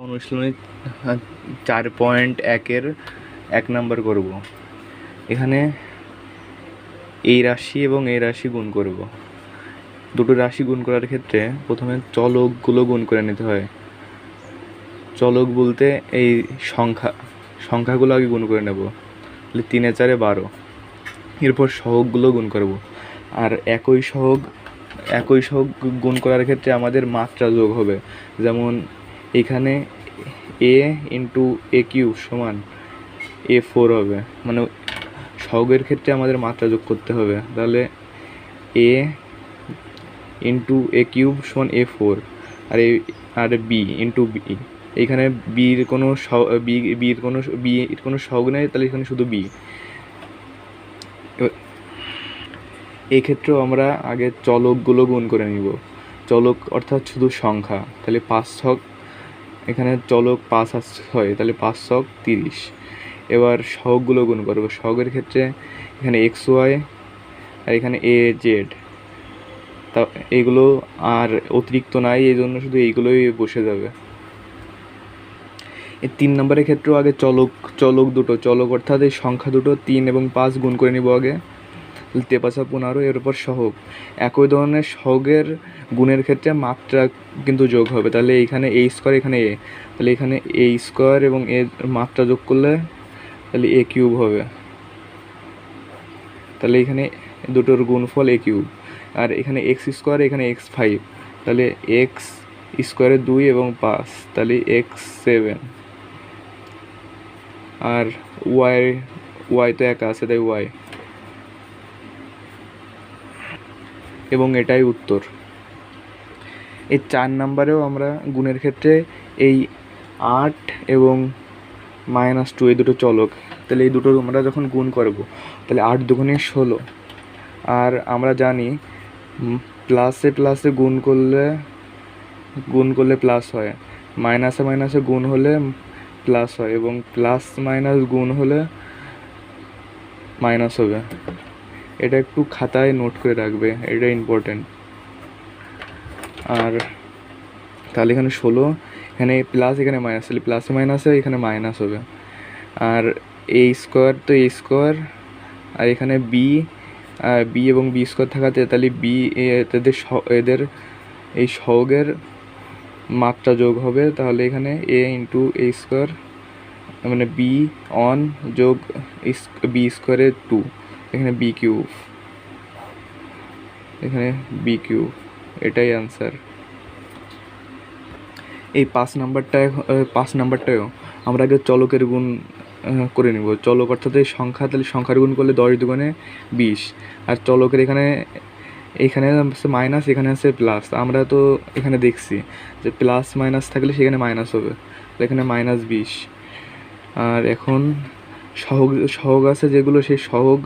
অনুশীলনী 4.1-এর 1 নাম্বার করব। এখানে এই রাশি এবং এই রাশি গুণ করব। দুটো রাশি গুণ করার ক্ষেত্রে প্রথমে চলকগুলো গুণ করে নিতে হয়। চলক বলতে এই সংখ্যাগুলো আগে গুণ করে নেব। তাহলে 3 4 12। এরপর সহগগুলো গুণ করব। আর একই সহগ গুণ করার ক্ষেত্রে আমাদের মাত্রা যোগ হবে। যেমন এখানে a ইন্টু a কিউব সমান a4 হবে, মানে সহগের ক্ষেত্রে আমাদের মাত্রা যোগ করতে হবে। তাহলে a ইন্টু a কিউব সমান a4 আর b ইন্টু b। এইখানে বির কোনো সহগ নেই, তাহলে এখানে শুধু b। এই ক্ষেত্রেও আমরা আগে চলকগুলো গুণ করে নিব। চলক অর্থাৎ শুধু সংখ্যা। তাহলে 5 ছক, এখানে চলক 5 হয়, তাহলে 5 ছক 30। এবার সহগগুলো গুণ করব। সহগের ক্ষেত্রে এখানে xy আর এখানে az, তা এগুলো আর অতিরিক্ত নাই, এই জন্য শুধু এইগুলোই বসে যাবে। এই 3 নম্বরের ক্ষেত্রেও আগে চলক অর্থাৎ এই সংখ্যা দুটো 3 এবং 5 গুণ করে নিব আগে। 3 5 15। এর উপর সহগ। একই ধরনের সহগের গুণের ক্ষেত্রে মাত্রা কিন্তু যোগ হবে। তাহলে এখানে a স্কোয়ার, এখানে a, তাহলে এখানে a স্কোয়ার এবং এর মাত্রা যোগ করলে তাহলে a কিউব হবে। তাহলে এখানে দুটোর গুণফল a কিউব। আর এখানে x স্কোয়ার, এখানে x5, তাহলে x স্কোয়ারে 2 এবং 5, তাহলে x7। আর y তো একা আছে, তাই y, এবং এটাই উত্তর। এই 4 নাম্বারেও আমরা গুণের ক্ষেত্রে এই 8 এবং -2 এই দুটো চলক, তাহলে এই দুটো আমরা যখন গুণ করব তাহলে 8 দুগুণে 16। আর আমরা জানি প্লাসে গুণ করলে প্লাস হয়, মাইনাসে গুণ হলে প্লাস হয়, এবং প্লাস মাইনাস গুণ হলে মাইনাস হবে। এটা একটু খাতায় নোট করে রাখবে, এটা ইম্পর্টেন্ট। আর তাহলে এখানে 16, এখানে প্লাস, এখানে মাইনাস, তাহলে প্লাসে মাইনাসে এখানে মাইনাস হবে। আর a স্কোয়ার তো a স্কোয়ার, আর এখানে b এবং b স্কোয়ার থাকাতে তাহলে b এদের এই সহগের মাত্রা যোগ হবে। তাহলে এখানে a ইন্টু a স্কোয়ার, মানে b অন যোগ b স্কোয়ারে 2, এখানে b কিউব, এখানে b কিউব, এটাই অ্যান্সার। এই 5 নাম্বারটায়ও আমরা আগে চলকের গুণ করে নিব। চলক অর্থাৎ এই সংখ্যা, তাহলে সংখ্যার গুণ করলে 10 দুগুণে 20। আর চলকের এখানে আছে মাইনাস, এখানে আছে প্লাস। আমরা তো এখানে দেখছি যে প্লাস মাইনাস থাকলে সেখানে মাইনাস হবে, তো এখানে -20। আর এখন সহগ আছে যেগুলো, সেই সহগ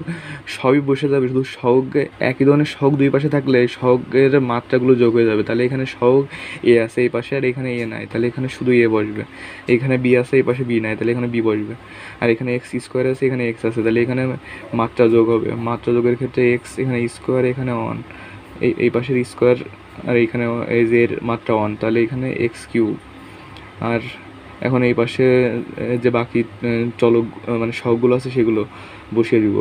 সবই বসে যাবে। শুধু সহগ, একই ধরনের সহগ দুই পাশে থাকলে সহগের মাত্রাগুলো যোগ হয়ে যাবে। তাহলে এখানে সহগ a আছে এই পাশে, আর এখানে a নাই, তাহলে এখানে শুধু a বসবে। এখানে b আছে এই পাশে b নাই, তাহলে এখানে b বসবে। আর এখানে x স্কোয়ার আছে, এখানে x আছে, তাহলে এখানে মাত্রা যোগ হবে। মাত্রা যোগের ক্ষেত্রে x, এখানে স্কোয়ার, এখানে 1, এই পাশের স্কোয়ার, আর এইখানে এই যে এর মাত্রা 1, তাহলে এখানে x কিউব। আর এখন এই পাশে যে বাকি চলক মানে সহগগুলো আছে সেগুলো বসিয়ে দিব।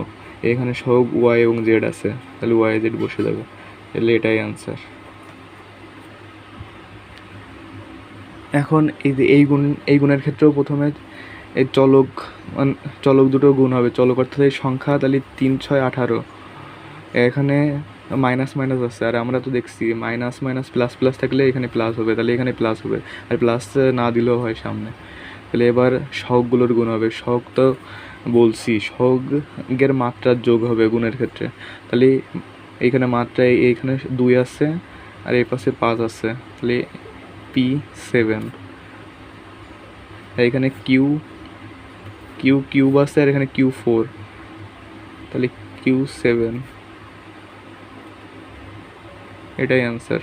এখানে সহগ y এবং z আছে, তাহলে y z বসে যাবে, তাহলে এটাই অ্যান্সার। এখন এই গুণের ক্ষেত্রেও প্রথমে এই চলক দুটো গুণ হবে। চলক অর্থাৎ এই সংখ্যা, তাহলে 3 6 18। এখানে মাইনাস আছে, আর আমরা তো দেখছি মাইনাস প্লাস থাকলে এখানে প্লাস হবে, তাহলে এখানে প্লাস হবে। আর প্লাস না দিলেও হয় সামনে। তাহলে এবার সহগগুলোর গুণ হবে। সহগ তো বলছি, সহগের মাত্রার যোগ হবে গুণের ক্ষেত্রে। তাহলে এইখানে মাত্রা, এইখানে 2 আছে, আর এই পাশে 5 আছে, তাহলে p7। এখানে কিউব আছে, আর এখানে q4, তাহলে q7, এটাই অ্যান্সার।